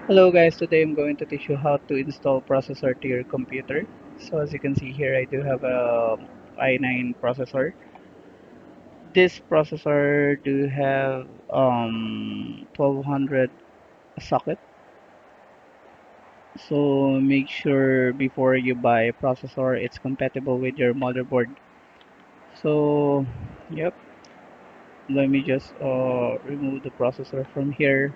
Hello guys, today I'm going to teach you how to install processor to your computer. So as you can see here, I do have a i9 processor. This processor do have 1200 socket. So make sure before you buy a processor, it's compatible with your motherboard. So yep, let me just remove the processor from here.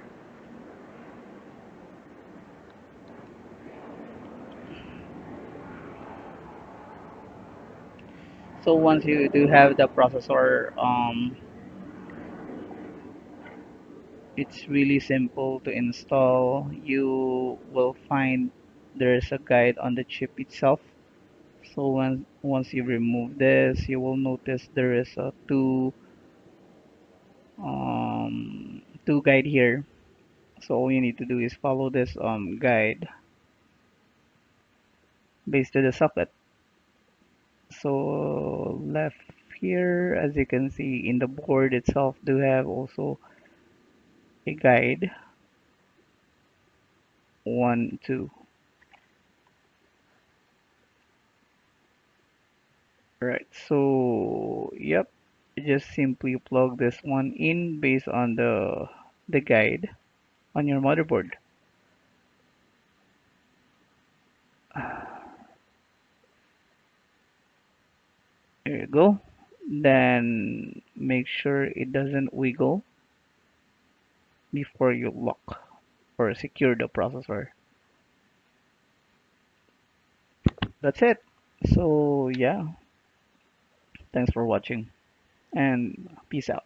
So once you do have the processor, it's really simple to install. You will find there's a guide on the chip itself. So once you remove this, you will notice there is a two guide here. So all you need to do is follow this guide based to the socket. So left here, as you can see in the board itself, do have also a guide one, two. Right, so yep, just simply plug this one in based on the guide on your motherboard. There you go. Then make sure it doesn't wiggle before you lock or secure the processor. That's it. So yeah, thanks for watching and peace out.